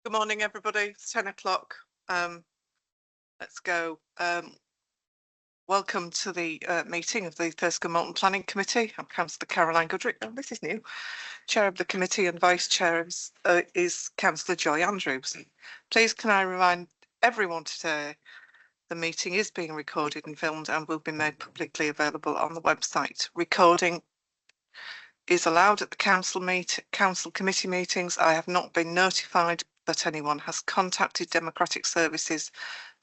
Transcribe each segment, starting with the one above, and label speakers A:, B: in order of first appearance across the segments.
A: Good morning, everybody. It's 10 o'clock. Let's go. Welcome to the meeting of the Thirsk and Malton Planning Committee. I'm Councillor Caroline Goodrick. Oh, this is new. Chair of the committee and Vice Chair is Councillor Joy Andrews. Please can I remind everyone today the meeting is being recorded and filmed and will be made publicly available on the website. Recording is allowed at the council committee meetings. I have not been notified that anyone has contacted Democratic Services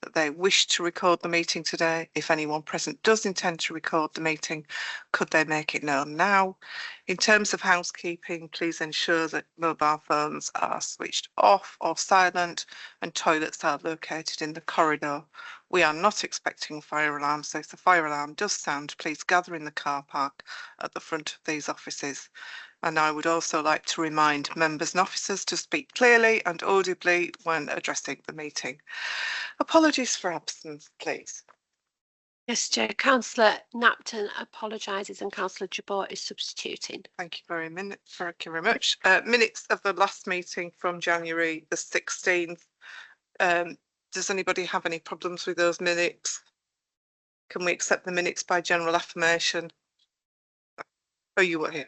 A: that they wish to record the meeting today. If anyone present does intend to record the meeting, could they make it known now? In terms of housekeeping, please ensure that mobile phones are switched off or silent and toilets are located in the corridor. We are not expecting a fire alarm, so if the fire alarm does sound, please gather in the car park at the front of these offices. And I would also like to remind members and officers to speak clearly and audibly when addressing the meeting. Apologies for absence, please.
B: Yes, Chair. Councillor Napton apologises and Councillor Jabot is substituting.
A: Thank you very much. Minutes of the last meeting from January the 16th. Does anybody have any problems with those minutes? Can we accept the minutes by general affirmation? Oh, you were here.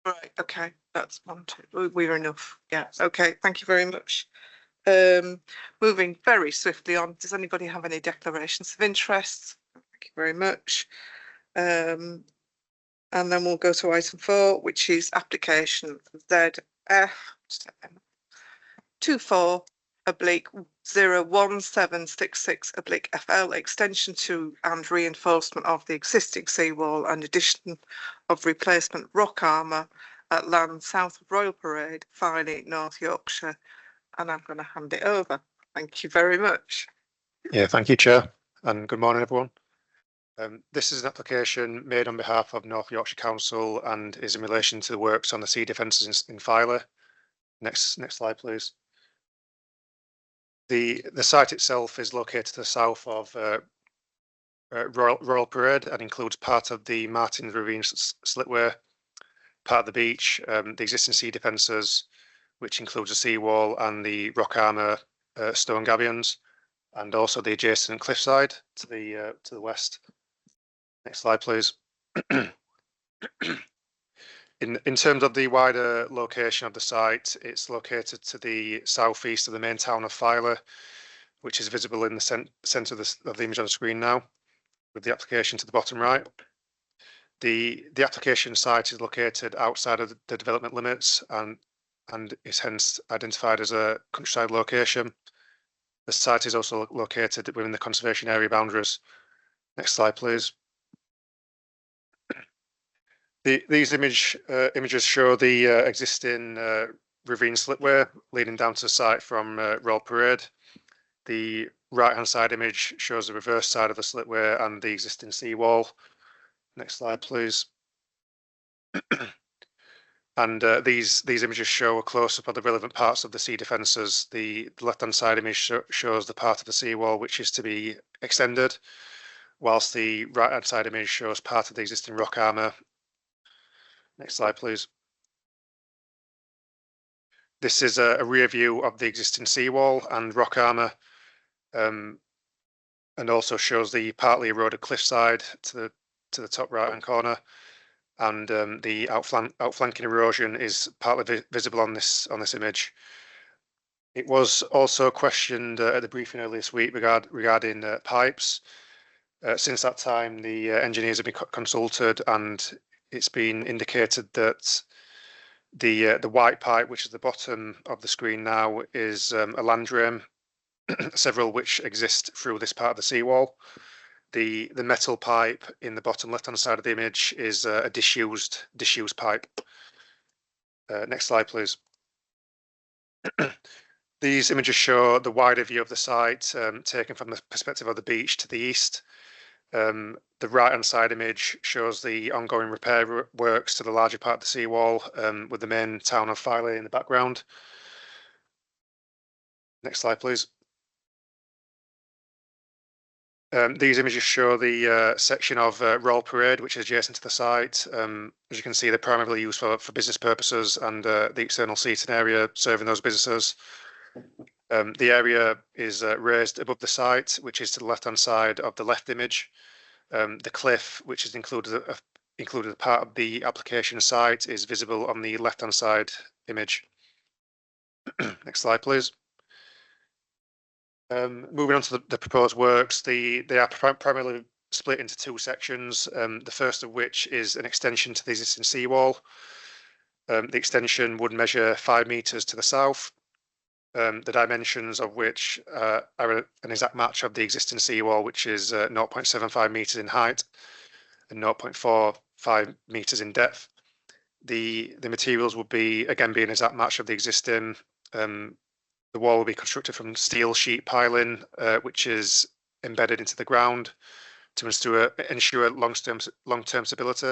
A: Right, okay, that's 1, 2. We were enough. Yeah, okay, thank you very much. Moving very swiftly on, does anybody have any declarations of interest? Thank you very much. And then we'll go to item 4, which is application ZF 24/01766/FL, extension to and reinforcement of the existing seawall and addition of replacement rock armour at land south of Royal Parade, Filey, North Yorkshire. And I'm going to hand it over. Thank you very much.
C: Yeah, thank you, Chair, and good morning, everyone. This is an application made on behalf of North Yorkshire Council and is in relation to the works on the sea defences in Filey. Next slide, please. The site itself is located to the south of Royal Parade and includes part of the Martin Ravine slipway, part of the beach, the existing sea defences, which includes a seawall and the rock armour stone gabions, and also the adjacent cliffside to the west. Next slide, please. In terms of the wider location of the site, it's located to the southeast of the main town of Filey, which is visible in the centre of the image on the screen now, with the application to the bottom right. The application site is located outside of the development limits and is hence identified as a countryside location. The site is also located within the conservation area boundaries. Next slide, please. These images show the existing ravine slipway leading down to the site from Royal Parade. The right-hand side image shows the reverse side of the slipway and the existing seawall. Next slide, please. And these images show a close-up of the relevant parts of the sea defences. The left-hand side image shows the part of the seawall which is to be extended, whilst the right-hand side image shows part of the existing rock armour. Next slide, please. This is a rear view of the existing seawall and rock armour, and also shows the partly eroded cliffside to the top right-hand corner, and the outflanking erosion is partly visible on this image. It was also questioned at the briefing earlier this week regarding pipes. Since that time, the engineers have been consulted, and it's been indicated that the white pipe, which is the bottom of the screen now, is a land drain, several which exist through this part of the seawall. The metal pipe in the bottom left-hand side of the image is a disused pipe. Next slide, please. These images show the wider view of the site, taken from the perspective of the beach to the east. The right-hand side image shows the ongoing repair works to the larger part of the seawall, with the main town of Filey in the background. Next slide, please. These images show the section of Royal Parade, which is adjacent to the site. As you can see, they're primarily used for business purposes, and the external seating area serving those businesses. The area is raised above the site, which is to the left-hand side of the left image. The cliff, which is included as part of the application site, is visible on the left-hand side image. Next slide, please. Moving on to the proposed works, they are primarily split into two sections. The first of which is an extension to the existing seawall. The extension would measure 5 meters to the south. The dimensions of which are an exact match of the existing seawall, which is 0.75 meters in height and 0.45 meters in depth. The materials would be an exact match of the existing. The wall will be constructed from steel sheet piling, which is embedded into the ground to ensure long-term stability,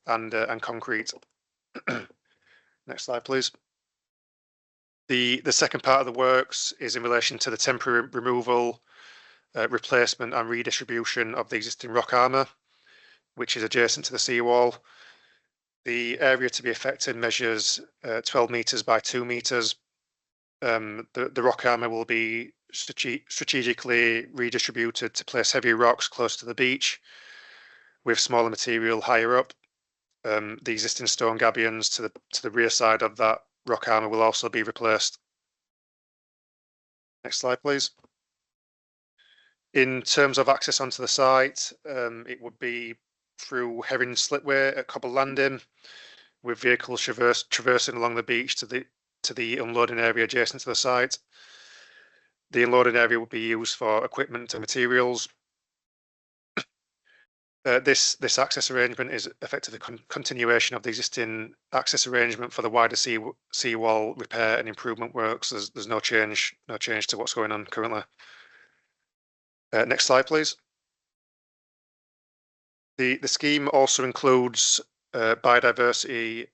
C: and concrete. Next slide, please. The second part of the works is in relation to the temporary removal, replacement, and redistribution of the existing rock armour, which is adjacent to the seawall. The area to be affected measures 12 meters by 2 meters. The rock armour will be strategically redistributed to place heavy rocks close to the beach, with smaller material higher up. The existing stone gabions to the rear side of that rock armour will also be replaced. Next slide, please. In terms of access onto the site, it would be through Herring Slipway at Cobble Landing, with vehicles traversing along the beach to the unloading area adjacent to the site. The unloading area would be used for equipment and materials. This access arrangement is effectively continuation of the existing access arrangement for the wider seawall repair and improvement works. There's no change to what's going on currently. Next slide, please. The scheme also includes biodiversity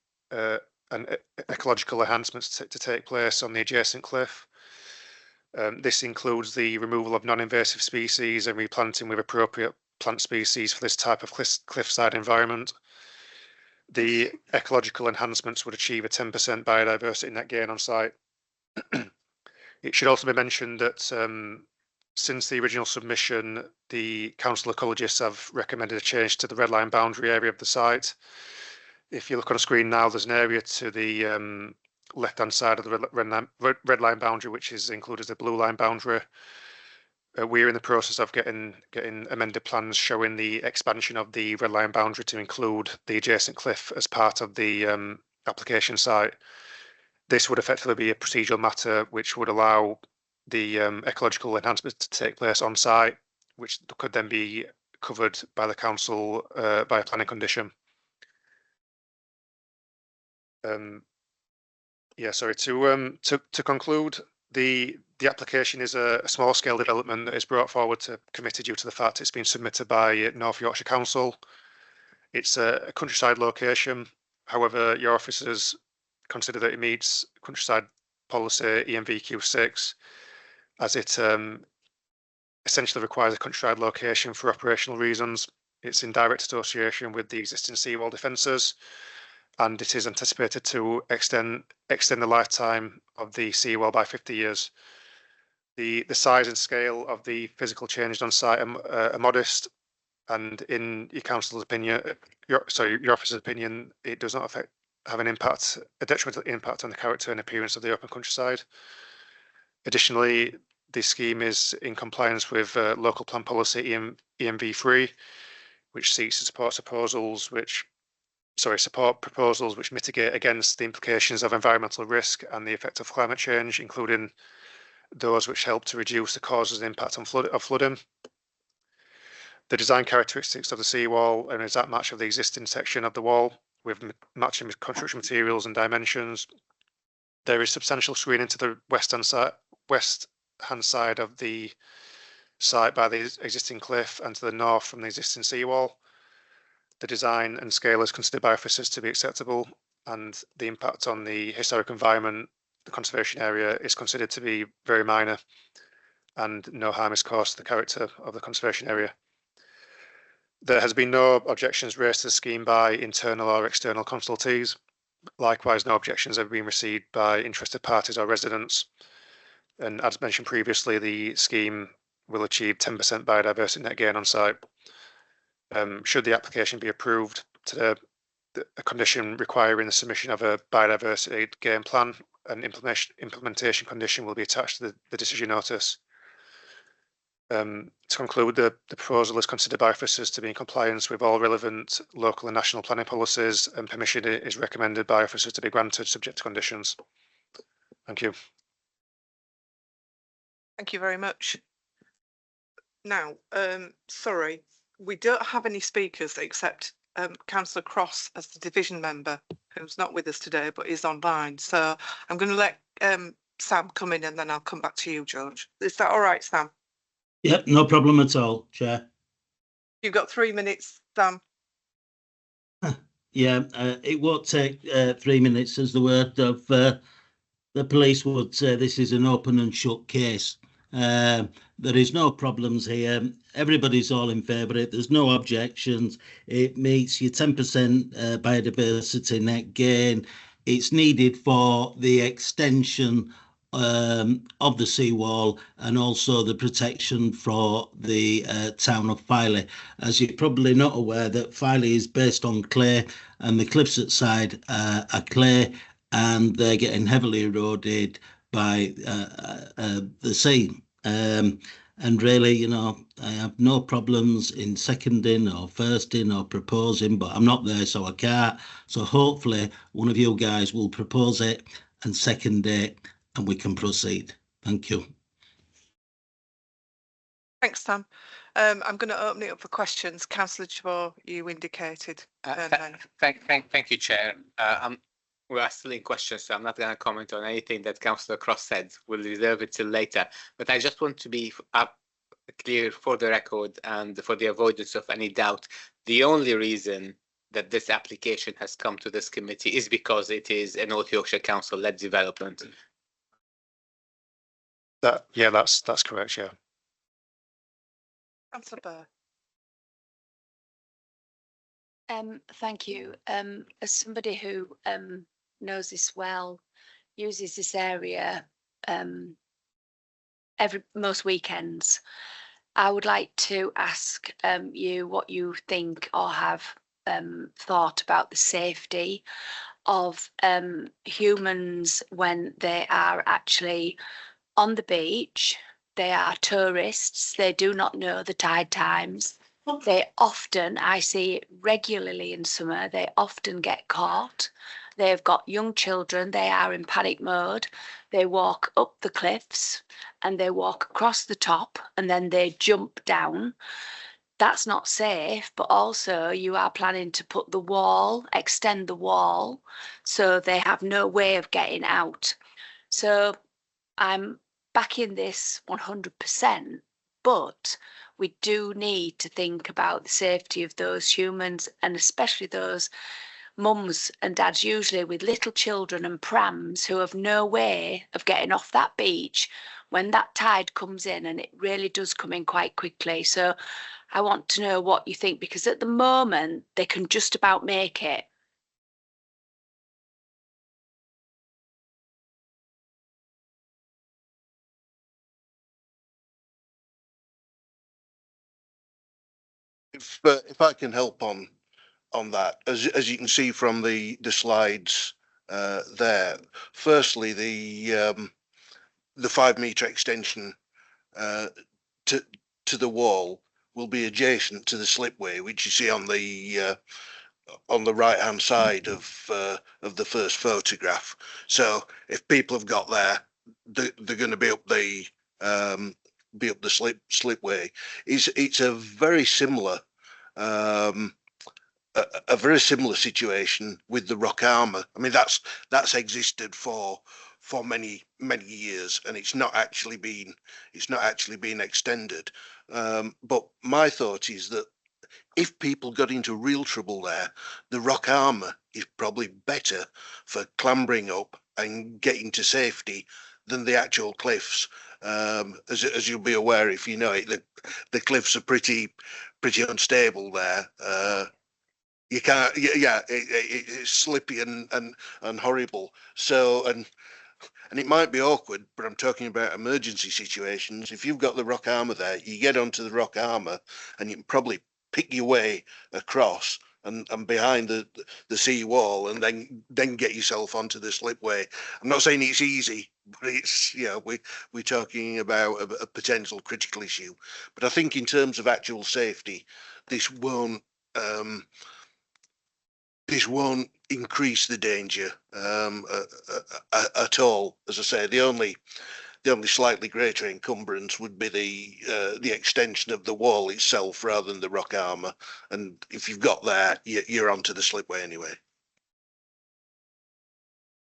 C: and ecological enhancements to take place on the adjacent cliff. This includes the removal of non-invasive species and replanting with appropriate plant species for this type of cliffside environment. The ecological enhancements would achieve a 10% biodiversity net gain on site. It should also be mentioned that since the original submission, the council ecologists have recommended a change to the red line boundary area of the site. If you look on the screen now, there's an area to the left-hand side of the red line boundary, which is included as the blue line boundary. We're in the process of getting amended plans showing the expansion of the red line boundary to include the adjacent cliff as part of the application site. This would effectively be a procedural matter which would allow the ecological enhancements to take place on site, which could then be covered by the council by a planning condition. To conclude, the application is a small scale development that is brought forward to committee due to the fact it's been submitted by North Yorkshire Council. It's a countryside location. However, your officers consider that it meets countryside policy EMVQ6, as it essentially requires a countryside location for operational reasons. It's in direct association with the existing seawall defences, and it is anticipated to extend the lifetime of the seawall by 50 years. The size and scale of the physical changes on site are modest, and in your council's opinion, your officer's opinion, it does not have a detrimental impact on the character and appearance of the open countryside. Additionally, this scheme is in compliance with local plan policy EMV3, which seeks to support proposals which mitigate against the implications of environmental risk and the effect of climate change, including those which help to reduce the causes and impact of flooding. The design characteristics of the seawall are an exact match of the existing section of the wall, with matching construction materials and dimensions. There is substantial screening to the west-hand side of the site by the existing cliff, and to the north from the existing seawall. The design and scale is considered by officers to be acceptable, and the impact on the historic environment, the conservation area, is considered to be very minor. and no harm is caused to the character of the conservation area. There has been no objections raised to the scheme by internal or external consultees. Likewise, no objections have been received by interested parties or residents. And as mentioned previously, the scheme will achieve 10% biodiversity net gain on site. Should the application be approved today, a condition requiring the submission of a biodiversity gain plan and implementation condition will be attached to the decision notice. To conclude, the proposal is considered by officers to be in compliance with all relevant local and national planning policies, and permission is recommended by officers to be granted subject to conditions. Thank you.
A: Thank you very much. Now, sorry, we don't have any speakers except Councillor Cross as the division member, who's not with us today but is online. So I'm going to let Sam come in and then I'll come back to you, George. Is that all right, Sam?
D: Yep, no problem at all, Chair.
A: You've got 3 minutes, Sam.
D: Yeah, it won't take 3 minutes, as the word of the police would say. This is an open and shut case. There is no problems here. Everybody's all in favour of it. There's no objections. It meets your 10% biodiversity net gain. It's needed for the extension of the seawall and also the protection for the town of Filey. As you're probably not aware, that Filey is based on clay and the cliffs at side are clay, and they're getting heavily eroded by the sea. And really, you know, I have no problems in seconding or firsting or proposing, but I'm not there, so I can't. So hopefully one of you guys will propose it and second it, and we can proceed. Thank you.
A: Thanks, Sam. I'm going to open it up for questions. Councillor Chabot, you indicated.
E: Thank you, Chair. We are still in questions, so I'm not going to comment on anything that Councillor Cross said. We'll reserve it till later. But I just want to be clear for the record and for the avoidance of any doubt. The only reason that this application has come to this committee is because it is a North Yorkshire Council-led development.
C: Yeah, that's correct. Yeah.
A: Councillor Burr.
B: Thank you. As somebody who knows this well, uses this area most weekends, I would like to ask you what you think or have thought about the safety of humans when they are actually on the beach. They are tourists. They do not know the tide times. They often, I see it regularly in summer, they often get caught. They've got young children. They are in panic mode. They walk up the cliffs and they walk across the top and then they jump down. That's not safe, but also you are planning to put the wall, extend the wall, so they have no way of getting out. So I'm backing this 100%, but we do need to think about the safety of those humans, and especially those mums and dads, usually with little children and prams, who have no way of getting off that beach when that tide comes in, and it really does come in quite quickly. So I want to know what you think, because at the moment they can just about make it.
F: If I can help on that, as you can see from the slides there, firstly the 5 metre extension to the wall will be adjacent to the slipway, which you see on the right hand side of the first photograph. So if people have got there, they're going to be up the slipway. It's a very similar a very similar situation with the rock armour. I mean, that's existed for many years, and it's not actually been extended. But my thought is that if people got into real trouble there, the rock armour is probably better for clambering up and getting to safety than the actual cliffs. As you'll be aware, if you know it, the cliffs are pretty unstable there. You can't, yeah, it's slippy and horrible. So, and it might be awkward, but I'm talking about emergency situations. If you've got the rock armour there, you get onto the rock armour and you can probably pick your way across and behind the sea wall, and then get yourself onto the slipway. I'm not saying it's easy, but it's, you know, we're talking about a potential critical issue. But I think in terms of actual safety, this won't increase the danger at all. As I say, the only slightly greater encumbrance would be the extension of the wall itself rather than the rock armour. And if you've got that, you're onto the slipway anyway.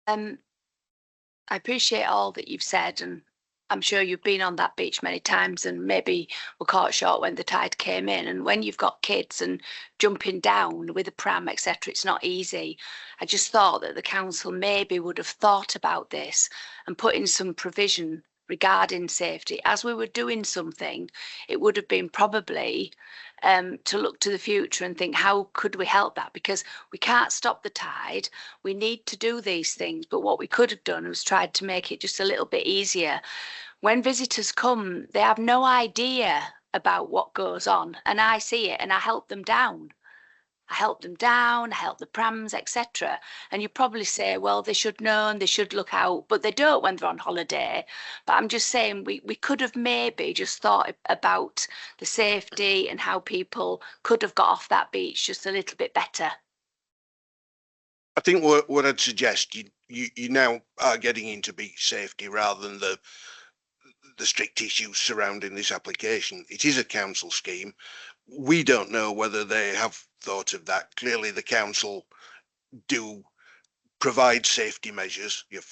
B: I appreciate all that you've said, and I'm sure you've been on that beach many times and maybe were caught short when the tide came in. And when you've got kids and jumping down with a pram, etc., it's not easy. I just thought that the council maybe would have thought about this and put in some provision regarding safety. As we were doing something, it would have been probably to look to the future and think, how could we help that? Because we can't stop the tide. We need to do these things. But what we could have done was tried to make it just a little bit easier. When visitors come, they have no idea about what goes on. And I see it and I help them down. I help the prams, etc. And you probably say, well, they should know and they should look out, but they don't when they're on holiday. But I'm just saying we could have maybe just thought about the safety and how people could have got off that beach just a little bit better.
F: I think what I'd suggest, you now are getting into beach safety rather than the strict issues surrounding this application. It is a council scheme. We don't know whether they have thought of that. Clearly the council do provide safety measures, you know,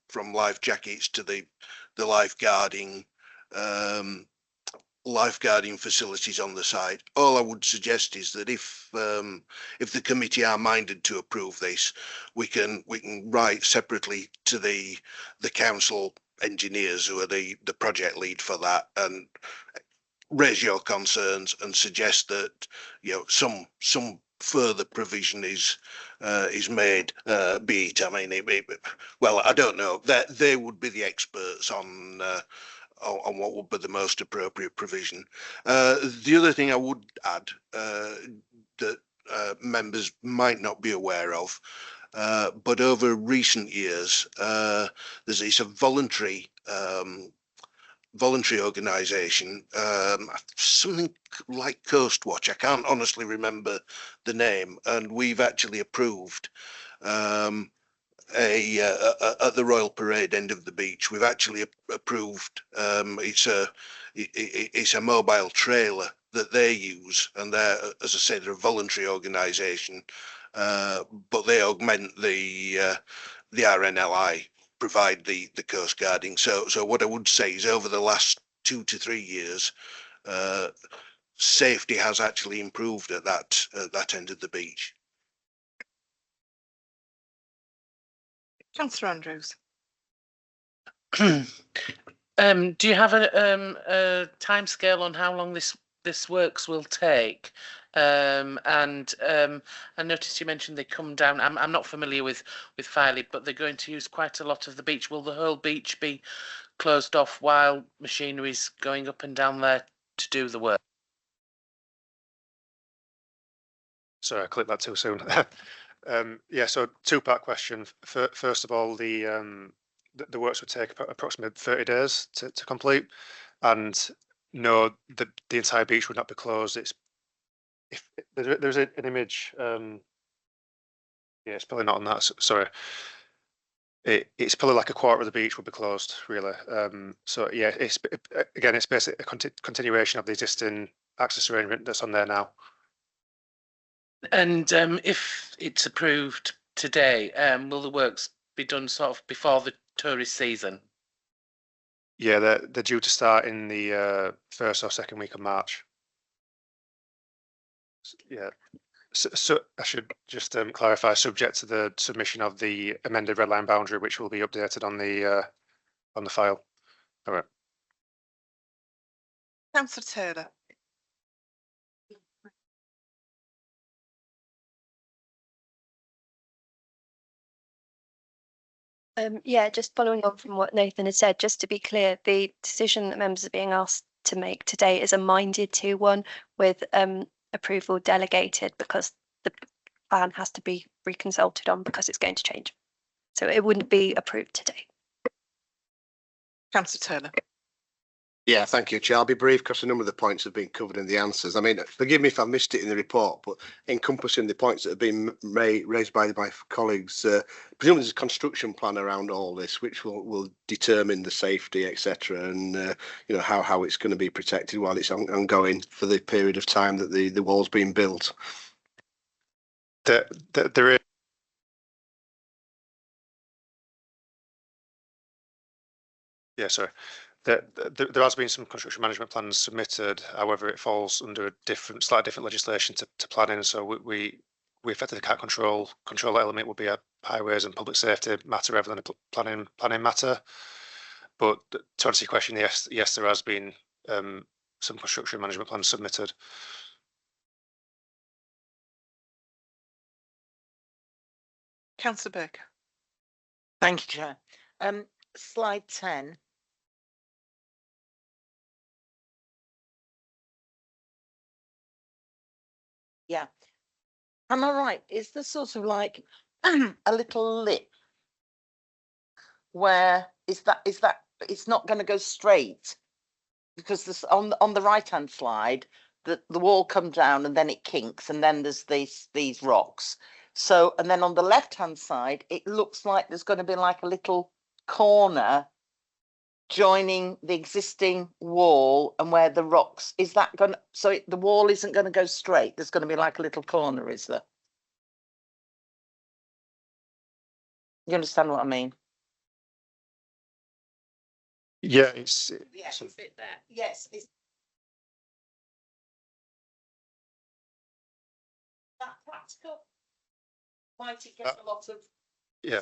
F: from life jackets to the lifeguarding facilities on the site. All I would suggest is that if the committee are minded to approve this, we can write separately to the council engineers who are the project lead for that, and raise your concerns and suggest that, you know, some further provision is made, be it, I mean, well, I don't know, that they would be the experts on what would be the most appropriate provision. The other thing I would add that members might not be aware of, but over recent years, there's a voluntary organisation, something like Coast Watch. I can't honestly remember the name, and we've actually approved at the Royal Parade end of the beach. We've actually approved. It's a mobile trailer that they use, and they're, as I say, they're a voluntary organisation, but they augment the RNLI. Provide the coast guarding. So what I would say is over the last 2 to 3 years, safety has actually improved at that end of the beach.
A: Councillor Andrews.
G: Do you have a timescale on how long this works will take? And I noticed you mentioned they come down. I'm not familiar with Filey, but they're going to use quite a lot of the beach. Will the whole beach be closed off while machinery's going up and down there to do the work?
C: Sorry, I clicked that too soon. Yeah, so two-part question. First of all, the works would take approximately 30 days to complete, and no, the entire beach would not be closed. If there's an image, yeah, it's probably not on that. Sorry, it's probably like a quarter of the beach would be closed, really. So yeah, it's basically a continuation of the existing access arrangement that's on there now.
G: And if it's approved today, will the works be done sort of before the tourist season?
C: Yeah, they're due to start in the first or second week of March. Yeah, so I should just clarify, subject to the submission of the amended red line boundary, which will be updated on the on the file. All right.
A: Councillor Taylor.
H: Yeah, just following on from what Nathan has said, just to be clear, the decision that members are being asked to make today is a minded to one with approval delegated, because the plan has to be reconsulted on because it's going to change. So it wouldn't be approved today.
A: Councillor Taylor.
I: Yeah, thank you, Chair. I'll be brief because a number of the points have been covered in the answers. I mean, forgive me if I missed it in the report, but encompassing the points that have been raised by my colleagues, presumably there's a construction plan around all this, which will determine the safety, etc., and you know how it's going to be protected while it's ongoing for the period of time that the wall's being built.
C: There is. Yeah, sorry. There has been some construction management plans submitted. However, it falls under a slightly different legislation to planning. So we effectively can't control that element. Would be a highways and public safety matter rather than a planning matter. But to answer your question, yes, there has been some construction management plans submitted.
A: Councillor Baker.
J: Thank you, Chair. Slide 10. Yeah. Am I right? Is there sort of like a little lip where is that it's not going to go straight? Because this on the right hand slide, the wall comes down and then it kinks and then there's these rocks. So, and then on the left hand side, it looks like there's going to be like a little corner joining the existing wall and where the rocks, is that going to, so the wall isn't going to go straight, there's going to be like a little corner, is there? You understand what I mean?
C: Yeah, it's
J: Yes, it's it there. Yes, it's that practical. Might it get a lot of
C: yeah.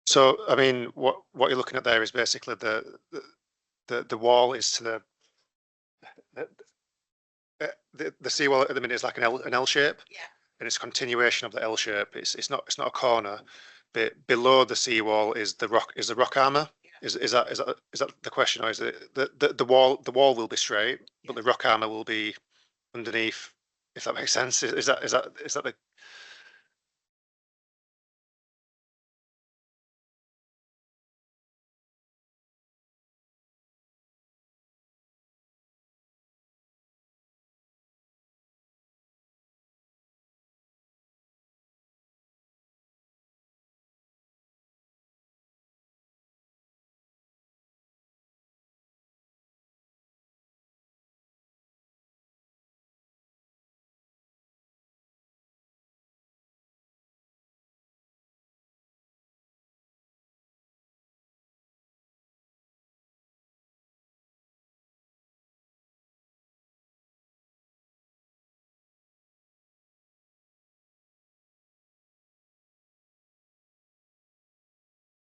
C: So, I mean, what you're looking at there is basically the wall is to the seawall at the minute is like an L shape.
J: Yeah.
C: And it's a continuation of the L shape. It's not a corner. But below the seawall is the rock armor. Yeah. Is that the question, or is it the wall will be straight, but the rock armor will be underneath, if that makes sense? Is that the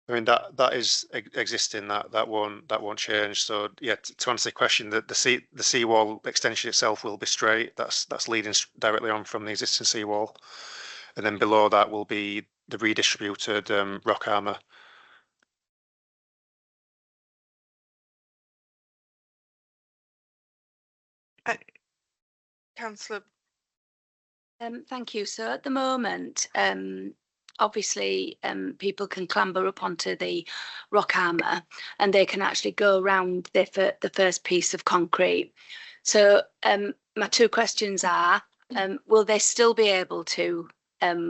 C: I mean that is existing. That won't change. So yeah, to answer the question, the seawall extension itself will be straight. That's leading directly on from the existing seawall, and then below that will be the redistributed rock armor.
A: Councillor.
B: Thank you. So at the moment, obviously people can clamber up onto the rock armor and they can actually go around the first piece of concrete. So my two questions are, will they still be able to,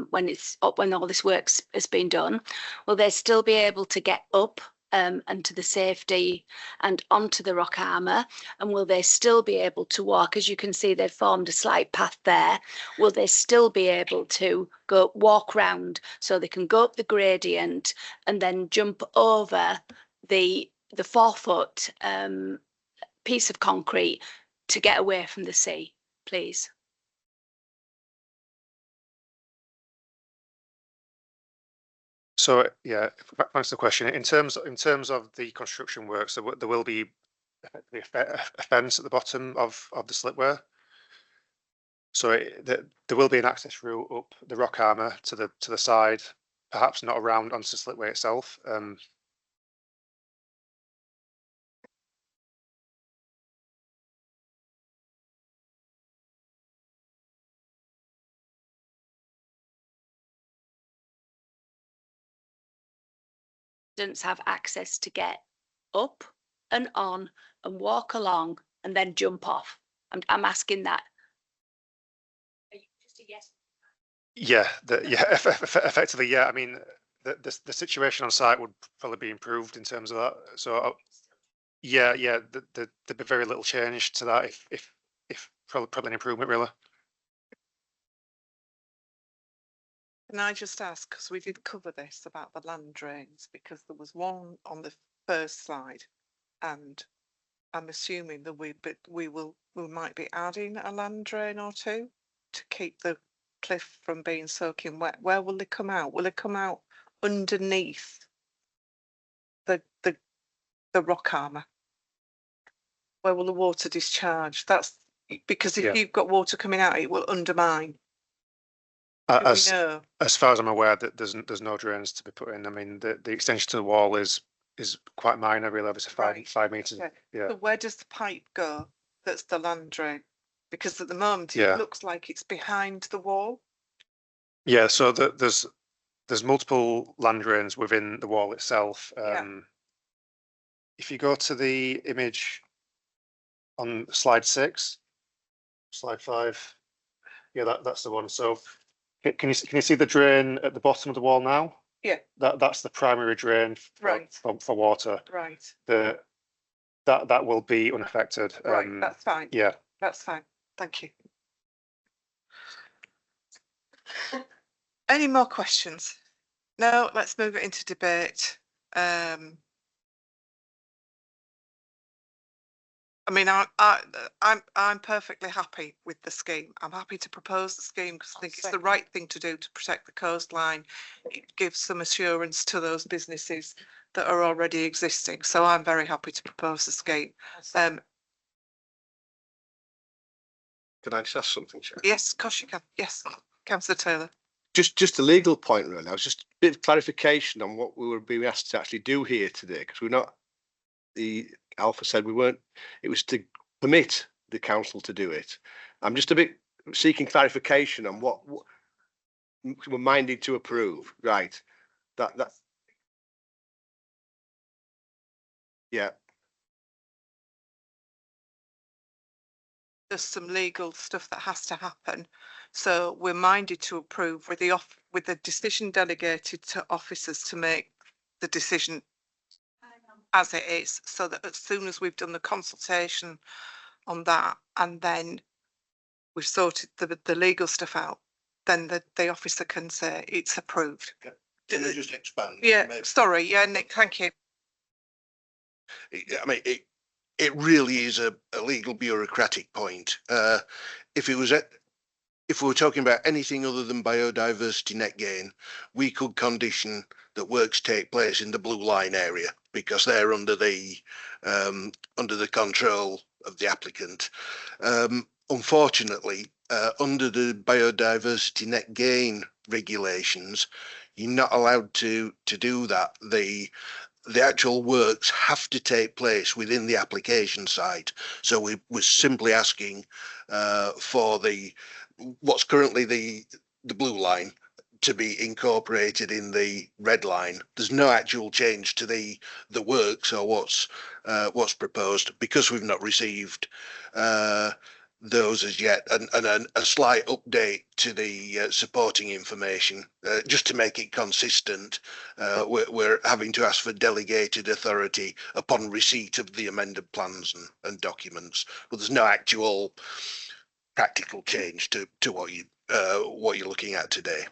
B: when all this work has been done, will they still be able to get up and to the safety and onto the rock armor, and will they still be able to walk? As you can see, they've formed a slight path there. Will they still be able to walk round so they can go up the gradient and then jump over the 4 foot piece of concrete to get away from the sea, please?
C: So yeah, thanks for the question. In terms of the construction works, there will be effectively a fence at the bottom of the slipway. So there will be an access route up the rock armour to the side, perhaps not around onto the slipway itself.
B: Residents have access to get up and on and walk along and then jump off. I'm asking that. Just a yes.
C: Yeah, effectively, yeah. I mean, the situation on site would probably be improved in terms of that. So yeah, there'd be very little change to that if probably an improvement really.
A: Can I just ask, because we did cover this about the land drains, because there was one on the first slide, and I'm assuming that we might be adding a land drain or two to keep the cliff from being soaking wet. Where will they come out? Will they come out underneath the rock armour? Where will the water discharge? That's because if
C: Yeah.
A: you've got water coming out, it will undermine. Do we know?
C: As far as I'm aware, that there's no drains to be put in. I mean, the extension to the wall is quite minor, really. Obviously,
A: Right,
C: 5 meters.
A: Okay.
C: Yeah,
A: So where does the pipe go? That's the land drain. Because at the moment
C: Yeah.
A: it looks like it's behind the wall.
C: yeah. So there's multiple land drains within the wall itself.
A: Yeah.
C: If you go to the image on slide 6, slide 5, yeah, that's the one. So can you see the drain at the bottom of the wall now?
A: Yeah.
C: That's the primary drain
A: Right.
C: for water.
A: Right.
C: That will be unaffected.
A: Right. That's fine.
C: Yeah.
A: That's fine. Thank you. Any more questions? No, let's move it into debate. I mean, I'm perfectly happy with the scheme. I'm happy to propose the scheme because I think it's the right thing to do to protect the coastline. It gives some assurance to those businesses that are already existing. So I'm very happy to propose the scheme.
I: Can I just ask something, Chair?
A: Yes, of course you can. Yes, Councillor Taylor.
I: Just a legal point, really. I was just a bit of clarification on what we were being asked to actually do here today, because we're not. The Alpha said we weren't. It was to permit the council to do it. I'm just a bit seeking clarification on what we're minded to approve. Right. That. Yeah.
A: There's some legal stuff that has to happen. So we're minded to approve with the decision delegated to officers to make the decision as it is, so that as soon as we've done the consultation on that and then we've sorted the legal stuff out, then the officer can say it's approved.
F: Can I just expand?
A: Yeah,
F: Maybe?
A: sorry. Yeah, Nick, thank you.
F: I mean, it really is a legal bureaucratic point. If we were talking about anything other than biodiversity net gain, we could condition that works take place in the blue line area because they're under the control of the applicant. Unfortunately, under the biodiversity net gain regulations, you're not allowed to do that. The actual works have to take place within the application site. So we were simply asking for what's currently the blue line to be incorporated in the red line. There's no actual change to the works or what's proposed because we've not received those as yet, and a slight update to the supporting information just to make it consistent. We're having to ask for delegated authority upon receipt of the amended plans and documents, but there's no actual practical change to what you're looking at today.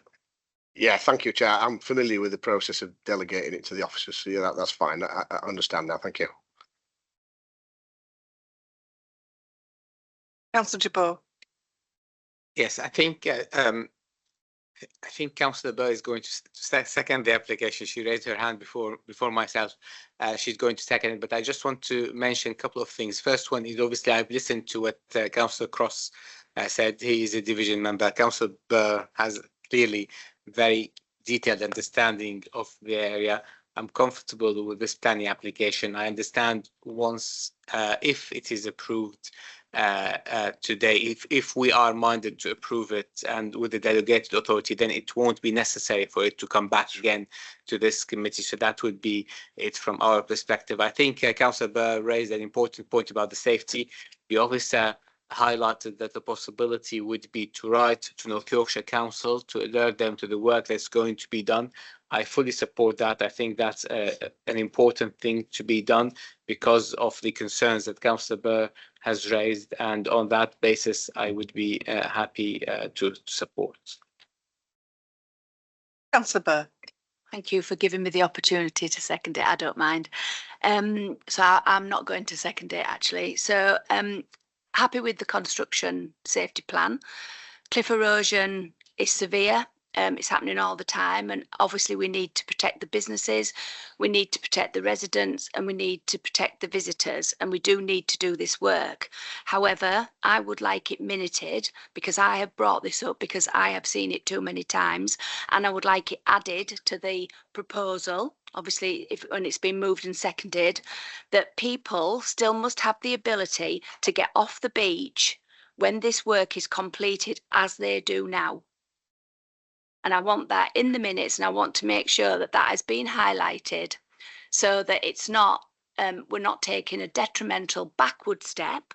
I: Yeah, thank you, Chair. I'm familiar with the process of delegating it to the officers, so yeah, that's fine. I understand now. Thank you.
A: Councillor Jabot.
E: Yes, I think Councillor Burr is going to second the application. She raised her hand before myself. She's going to second it, but I just want to mention a couple of things. First one is obviously I've listened to what Councillor Cross said. He is a division member. Councillor Burr has clearly very detailed understanding of the area. I'm comfortable with this planning application. I understand once, if it is approved today, if we are minded to approve it and with the delegated authority, then it won't be necessary for it to come back again to this committee. So that would be it from our perspective. I think Councillor Burr raised an important point about the safety. The officer highlighted that the possibility would be to write to North Yorkshire Council to alert them to the work that's going to be done. I fully support that. I think that's an important thing to be done because of the concerns that Councillor Burr has raised, and on that basis, I would be happy to support.
A: Councillor Burr.
B: Thank you for giving me the opportunity to second it. I don't mind. So I'm not going to second it actually. So happy with the construction safety plan. Cliff erosion is severe. It's happening all the time, and obviously we need to protect the businesses, we need to protect the residents, and we need to protect the visitors, and we do need to do this work. However, I would like it minuted because I have brought this up because I have seen it too many times, and I would like it added to the proposal. Obviously, when it's been moved and seconded, that people still must have the ability to get off the beach when this work is completed, as they do now. And I want that in the minutes, and I want to make sure that that has been highlighted so that it's not, we're not taking a detrimental backward step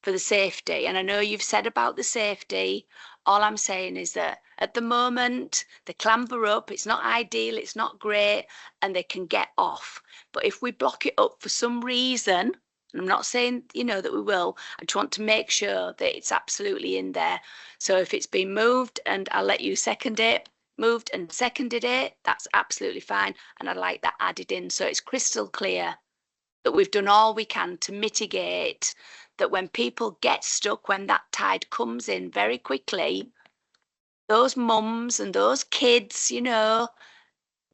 B: for the safety. And I know you've said about the safety. All I'm saying is that at the moment, they clamber up, it's not ideal, it's not great, and they can get off. But if we block it up for some reason, and I'm not saying, you know, that we will, I just want to make sure that it's absolutely in there. So if it's been moved and I'll let you second it, moved and seconded it, that's absolutely fine. And I'd like that added in so it's crystal clear that we've done all we can to mitigate that when people get stuck, when that tide comes in very quickly, those mums and those kids, you know,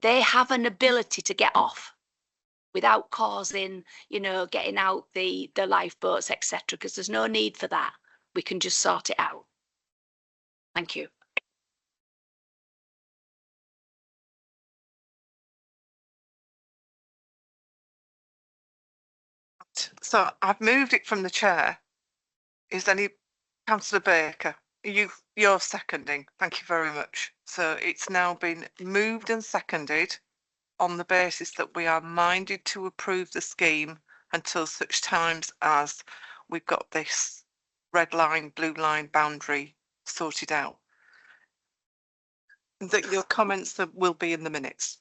B: they have an ability to get off without causing, you know, getting out the lifeboats, etc., because there's no need for that. We can just sort it out. Thank you.
A: So I've moved it from the chair. Is any Councillor Baker? You're seconding. Thank you very much. So it's now been moved and seconded on the basis that we are minded to approve the scheme until such times as we've got this red line, blue line boundary sorted out. That your comments will be in the minutes.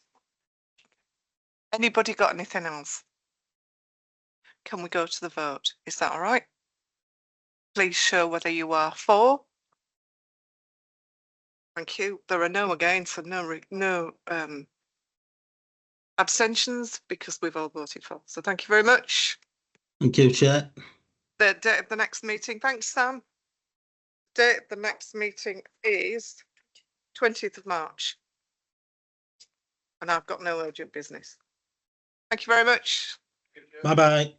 A: Anybody got anything else? Can we go to the vote? Is that all right? Please show whether you are for. Thank you. There are no against and no abstentions because we've all voted for. So thank you very much.
D: Thank you, Chair.
A: The date of the next meeting. Thanks, Sam. Date of the next meeting is 20th of March. And I've got no urgent business. Thank you very much.
D: Bye-bye.